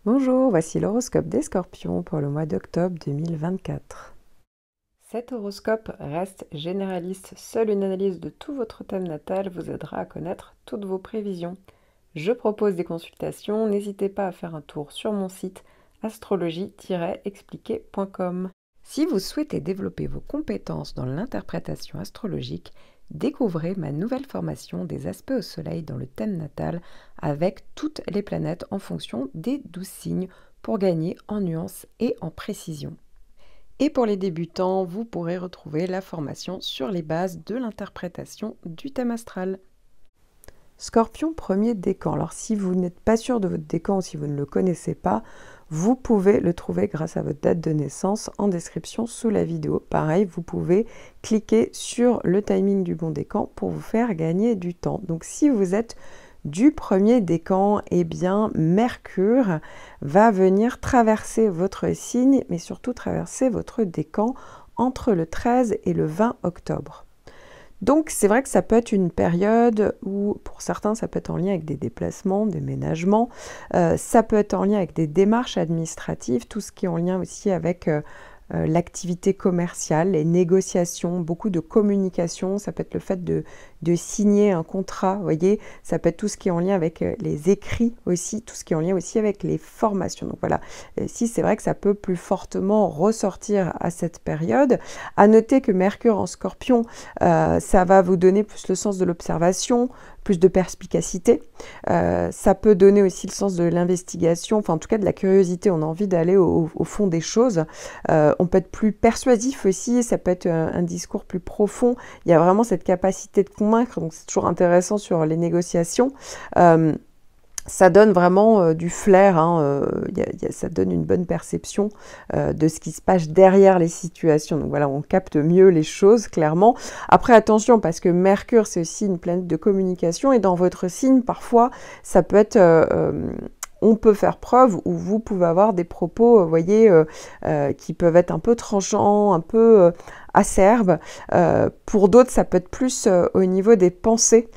Bonjour, voici l'horoscope des Scorpions pour le mois d'octobre 2024. Cet horoscope reste généraliste, seule une analyse de tout votre thème natal vous aidera à connaître toutes vos prévisions. Je propose des consultations, n'hésitez pas à faire un tour sur mon site astrologie-expliqué.com. Si vous souhaitez développer vos compétences dans l'interprétation astrologique, découvrez ma nouvelle formation des aspects au soleil dans le thème natal avec toutes les planètes en fonction des 12 signes pour gagner en nuances et en précision. Et pour les débutants, vous pourrez retrouver la formation sur les bases de l'interprétation du thème astral. Scorpion, premier décan. Alors si vous n'êtes pas sûr de votre décan ou si vous ne le connaissez pas, vous pouvez le trouver grâce à votre date de naissance en description sous la vidéo. Pareil, vous pouvez cliquer sur le timing du bon décan pour vous faire gagner du temps. Donc si vous êtes du premier décan, eh bien Mercure va venir traverser votre signe, mais surtout traverser votre décan entre le 13 et le 20 octobre. Donc c'est vrai que ça peut être une période où pour certains ça peut être en lien avec des déplacements, des déménagements, ça peut être en lien avec des démarches administratives, tout ce qui est en lien aussi avec l'activité commerciale, les négociations, beaucoup de communication, ça peut être le fait de signer un contrat, vous voyez, ça peut être tout ce qui est en lien avec les écrits aussi, tout ce qui est en lien aussi avec les formations. Donc voilà, ici c'est vrai que ça peut plus fortement ressortir à cette période. À noter que Mercure en Scorpion, ça va vous donner plus le sens de l'observation, plus de perspicacité. Ça peut donner aussi le sens de l'investigation, enfin en tout cas de la curiosité, on a envie d'aller au fond des choses. On peut être plus persuasif aussi, ça peut être un discours plus profond. Il y a vraiment cette capacité de convaincre, donc c'est toujours intéressant sur les négociations. Ça donne vraiment du flair, hein, ça donne une bonne perception de ce qui se passe derrière les situations. Donc voilà, on capte mieux les choses, clairement. Après, attention, parce que Mercure, c'est aussi une planète de communication, et dans votre signe, parfois, ça peut être... on peut faire preuve, ou vous pouvez avoir des propos, vous voyez, qui peuvent être un peu tranchants, un peu acerbes. Pour d'autres, ça peut être plus au niveau des pensées,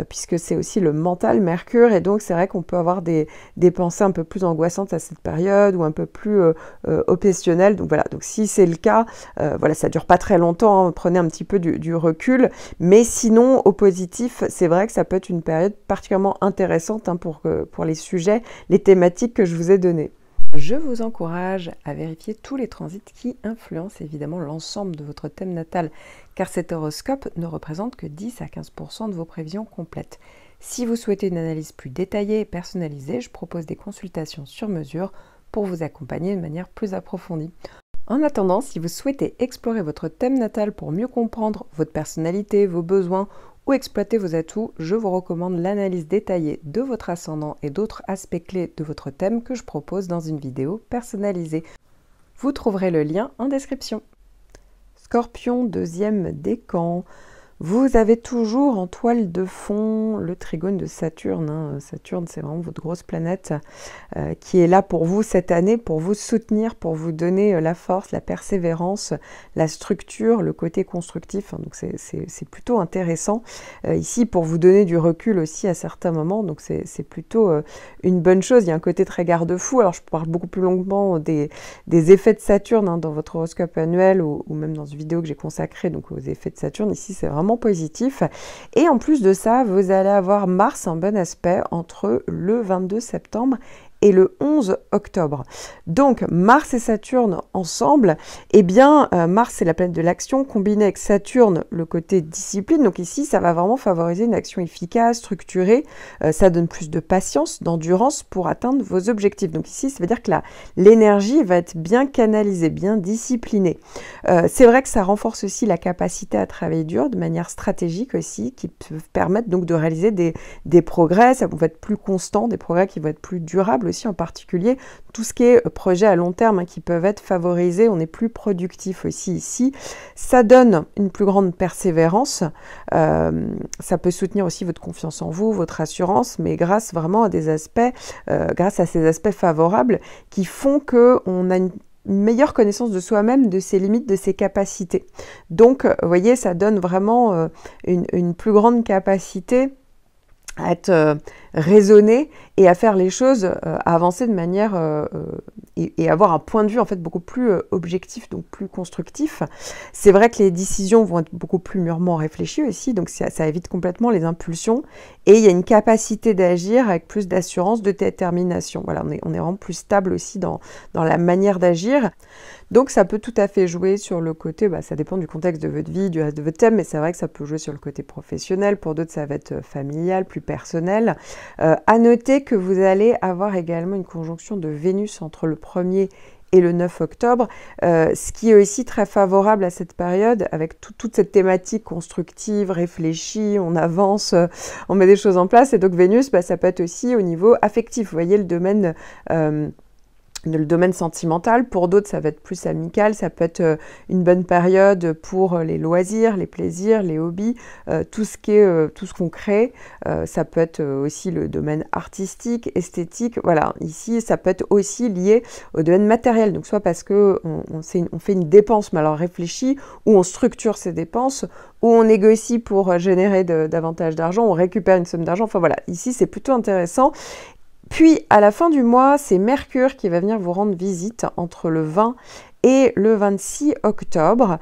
puisque c'est aussi le mental, Mercure, et donc c'est vrai qu'on peut avoir des pensées un peu plus angoissantes à cette période, ou un peu plus obsessionnelles. Donc voilà, donc si c'est le cas, voilà, ça dure pas très longtemps, hein, prenez un petit peu du recul, mais sinon, au positif, c'est vrai que ça peut être une période particulièrement intéressante, hein, pour les sujets, les thématiques que je vous ai données. Je vous encourage à vérifier tous les transits qui influencent évidemment l'ensemble de votre thème natal, car cet horoscope ne représente que 10 à 15% de vos prévisions complètes. Si vous souhaitez une analyse plus détaillée et personnalisée, je propose des consultations sur mesure pour vous accompagner de manière plus approfondie. En attendant, si vous souhaitez explorer votre thème natal pour mieux comprendre votre personnalité, vos besoins ou exploiter vos atouts, je vous recommande l'analyse détaillée de votre ascendant et d'autres aspects clés de votre thème que je propose dans une vidéo personnalisée. Vous trouverez le lien en description. Scorpion, deuxième décan. Vous avez toujours en toile de fond le trigone de Saturne, hein. Saturne, c'est vraiment votre grosse planète qui est là pour vous cette année, pour vous soutenir, pour vous donner la force, la persévérance, la structure, le côté constructif. Hein. Donc c'est plutôt intéressant. Ici, pour vous donner du recul aussi à certains moments, donc c'est plutôt une bonne chose. Il y a un côté très garde-fou. Alors je parle beaucoup plus longuement des effets de Saturne, hein, dans votre horoscope annuel, ou même dans une vidéo que j'ai consacrée donc aux effets de Saturne. Ici, c'est vraiment positif, et en plus de ça, vous allez avoir Mars en bon aspect entre le 22 septembre et le 11 octobre. Donc Mars et Saturne ensemble, eh bien Mars c'est la planète de l'action, combiné avec Saturne le côté discipline. Donc ici ça va vraiment favoriser une action efficace, structurée, ça donne plus de patience, d'endurance pour atteindre vos objectifs. Donc ici ça veut dire que l'énergie va être bien canalisée, bien disciplinée. C'est vrai que ça renforce aussi la capacité à travailler dur de manière stratégique aussi, qui peut permettre donc de réaliser des progrès, ça va être plus constant, des progrès qui vont être plus durables aussi, en particulier tout ce qui est projet à long terme, hein, qui peuvent être favorisés, on est plus productif aussi ici. Ça donne une plus grande persévérance, ça peut soutenir aussi votre confiance en vous, votre assurance, mais grâce vraiment à des aspects, grâce à ces aspects favorables qui font qu'on a une meilleure connaissance de soi-même, de ses limites, de ses capacités. Donc, vous voyez, ça donne vraiment une plus grande capacité à être raisonné et à faire les choses, à avancer de manière et avoir un point de vue en fait beaucoup plus objectif, donc plus constructif. C'est vrai que les décisions vont être beaucoup plus mûrement réfléchies aussi, donc ça évite complètement les impulsions et il y a une capacité d'agir avec plus d'assurance, de détermination. Voilà, on est vraiment plus stable aussi dans la manière d'agir. Donc ça peut tout à fait jouer sur le côté, ça dépend du contexte de votre vie, du reste de votre thème, mais c'est vrai que ça peut jouer sur le côté professionnel, pour d'autres ça va être familial, plus personnel. À noter que vous allez avoir également une conjonction de Vénus entre le 1er et le 9 octobre, ce qui est aussi très favorable à cette période, avec toute cette thématique constructive, réfléchie, on avance, on met des choses en place, et donc Vénus, ça peut être aussi au niveau affectif, vous voyez le domaine sentimental. Pour d'autres, ça va être plus amical, ça peut être une bonne période pour les loisirs, les plaisirs, les hobbies, tout ce qu'on crée. Ça peut être aussi le domaine artistique, esthétique. Voilà, ici, ça peut être aussi lié au domaine matériel. Donc, soit parce que on fait une dépense, mais alors réfléchie, ou on structure ses dépenses, ou on négocie pour générer davantage d'argent, on récupère une somme d'argent. Enfin voilà, ici, c'est plutôt intéressant. Puis, à la fin du mois, c'est Mercure qui va venir vous rendre visite entre le 20 et le 26 octobre.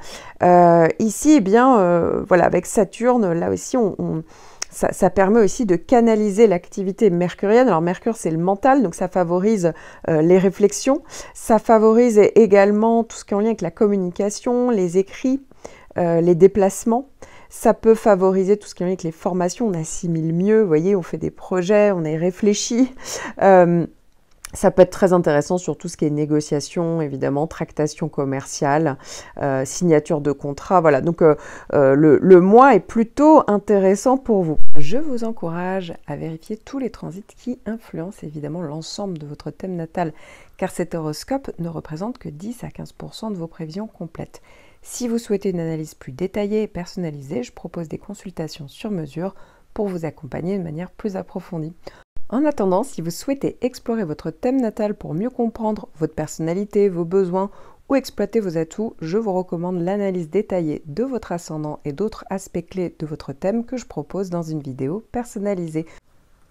Ici, voilà, avec Saturne, là aussi, ça permet aussi de canaliser l'activité mercurienne. Alors, Mercure, c'est le mental, donc ça favorise les réflexions. Ça favorise également tout ce qui est en lien avec la communication, les écrits, les déplacements. Ça peut favoriser tout ce qui est avec les formations, on assimile mieux, vous voyez, on fait des projets, on est réfléchi. Ça peut être très intéressant sur tout ce qui est négociation, évidemment, tractation commerciale, signature de contrat, voilà. Donc, le mois est plutôt intéressant pour vous. Je vous encourage à vérifier tous les transits qui influencent évidemment l'ensemble de votre thème natal, car cet horoscope ne représente que 10 à 15% de vos prévisions complètes. Si vous souhaitez une analyse plus détaillée et personnalisée, je propose des consultations sur mesure pour vous accompagner de manière plus approfondie. En attendant, si vous souhaitez explorer votre thème natal pour mieux comprendre votre personnalité, vos besoins ou exploiter vos atouts, je vous recommande l'analyse détaillée de votre ascendant et d'autres aspects clés de votre thème que je propose dans une vidéo personnalisée.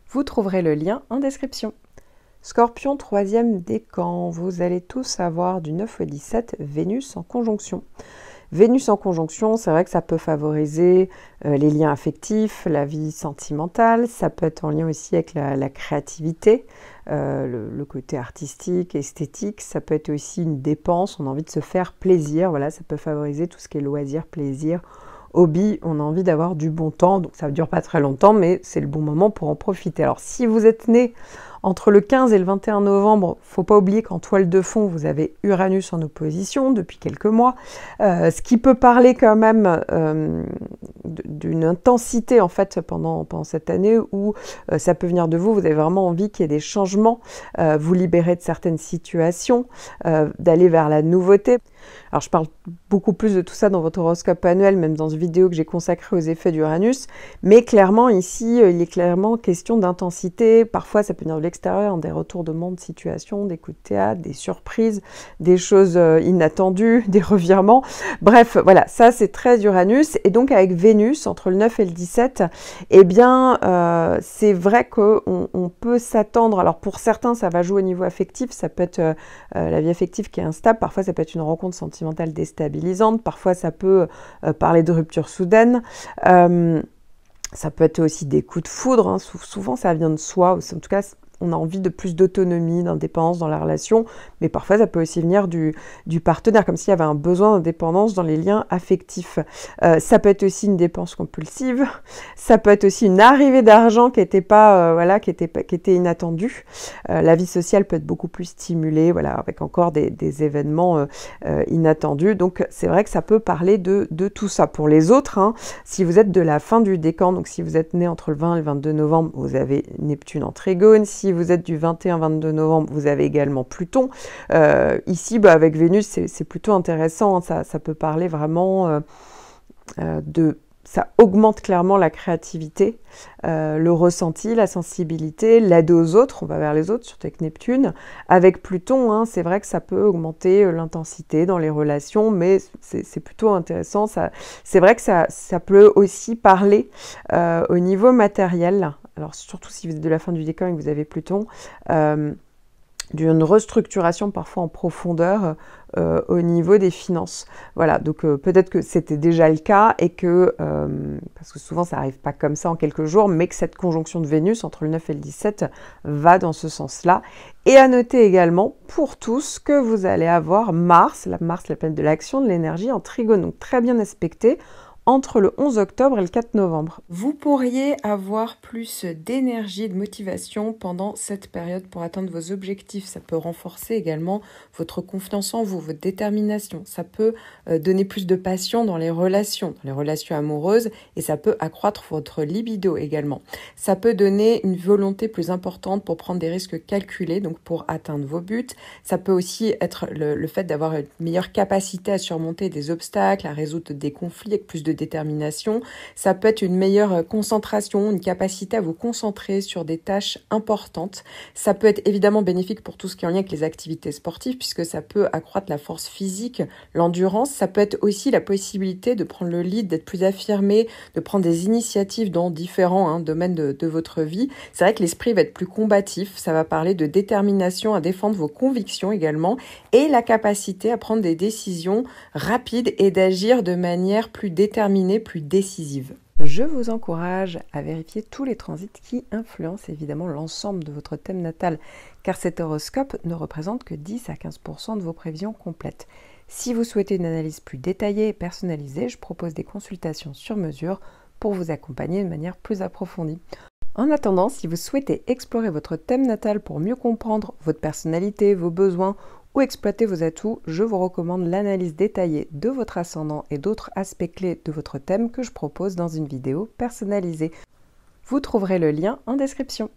Vous trouverez le lien en description. Scorpion, 3e décan, vous allez tous avoir du 9 au 17 Vénus en conjonction. Vénus en conjonction, c'est vrai que ça peut favoriser les liens affectifs, la vie sentimentale, ça peut être en lien aussi avec la créativité, le côté artistique, esthétique, ça peut être aussi une dépense, on a envie de se faire plaisir, voilà, ça peut favoriser tout ce qui est loisir, plaisir, hobby, on a envie d'avoir du bon temps, donc ça ne dure pas très longtemps, mais c'est le bon moment pour en profiter. Alors si vous êtes né entre le 15 et le 21 novembre, il ne faut pas oublier qu'en toile de fond, vous avez Uranus en opposition depuis quelques mois, ce qui peut parler quand même d'une intensité en fait pendant cette année où ça peut venir de vous, vous avez vraiment envie qu'il y ait des changements, vous libérer de certaines situations, d'aller vers la nouveauté. Alors je parle beaucoup plus de tout ça dans votre horoscope annuel, même dans une vidéo que j'ai consacrée aux effets d'Uranus, mais clairement ici, il est clairement question d'intensité, parfois ça peut venir de l'extérieur, des retournements de situation, des coups de théâtre, des surprises, des choses inattendues, des revirements, bref, voilà, ça c'est très Uranus, et donc avec Vénus, entre le 9 et le 17, eh bien, c'est vrai qu'on peut s'attendre, alors pour certains ça va jouer au niveau affectif, ça peut être la vie affective qui est instable, parfois ça peut être une rencontre sentimentale déstabilisante, parfois ça peut parler de rupture soudaine, ça peut être aussi des coups de foudre, hein. Souvent ça vient de soi, en tout cas on a envie de plus d'autonomie, d'indépendance dans la relation, mais parfois ça peut aussi venir du partenaire, comme s'il y avait un besoin d'indépendance dans les liens affectifs. Ça peut être aussi une dépense compulsive, ça peut être aussi une arrivée d'argent qui était pas, voilà, qui était inattendue. La vie sociale peut être beaucoup plus stimulée, voilà, avec encore des événements inattendus. Donc c'est vrai que ça peut parler de tout ça. Pour les autres, hein, si vous êtes de la fin du décan, donc si vous êtes né entre le 20 et le 22 novembre, vous avez Neptune en trigone. Si vous êtes du 21-22 novembre, vous avez également Pluton. Ici, avec Vénus, c'est plutôt intéressant, hein, ça peut parler vraiment ça augmente clairement la créativité, le ressenti, la sensibilité, l'aide aux autres, on va vers les autres, surtout avec Neptune. Avec Pluton, hein, c'est vrai que ça peut augmenter l'intensité dans les relations, mais c'est plutôt intéressant. C'est vrai que ça peut aussi parler au niveau matériel. alors surtout si vous êtes de la fin du décan et que vous avez Pluton, d'une restructuration parfois en profondeur au niveau des finances. Voilà, donc peut-être que c'était déjà le cas et que, parce que souvent ça n'arrive pas comme ça en quelques jours, mais que cette conjonction de Vénus entre le 9 et le 17 va dans ce sens-là. Et à noter également pour tous que vous allez avoir Mars, la planète de l'action, de l'énergie, en trigone, donc très bien aspecté, entre le 11 octobre et le 4 novembre. Vous pourriez avoir plus d'énergie et de motivation pendant cette période pour atteindre vos objectifs. Ça peut renforcer également votre confiance en vous, votre détermination. Ça peut donner plus de passion dans les relations amoureuses, et ça peut accroître votre libido également. Ça peut donner une volonté plus importante pour prendre des risques calculés, donc pour atteindre vos buts. Ça peut aussi être le fait d'avoir une meilleure capacité à surmonter des obstacles, à résoudre des conflits avec plus de détermination. Ça peut être une meilleure concentration, une capacité à vous concentrer sur des tâches importantes. Ça peut être évidemment bénéfique pour tout ce qui est en lien avec les activités sportives, puisque ça peut accroître la force physique, l'endurance. Ça peut être aussi la possibilité de prendre le lead, d'être plus affirmé, de prendre des initiatives dans différents domaines de votre vie. C'est vrai que l'esprit va être plus combatif. Ça va parler de détermination à défendre vos convictions également, et la capacité à prendre des décisions rapides et d'agir de manière plus déterminée, plus décisive. Je vous encourage à vérifier tous les transits qui influencent évidemment l'ensemble de votre thème natal, car cet horoscope ne représente que 10 à 15% de vos prévisions complètes. Si vous souhaitez une analyse plus détaillée et personnalisée, je propose des consultations sur mesure pour vous accompagner de manière plus approfondie. En attendant, si vous souhaitez explorer votre thème natal pour mieux comprendre votre personnalité, vos besoins ou exploiter vos atouts, je vous recommande l'analyse détaillée de votre ascendant et d'autres aspects clés de votre thème que je propose dans une vidéo personnalisée. Vous trouverez le lien en description.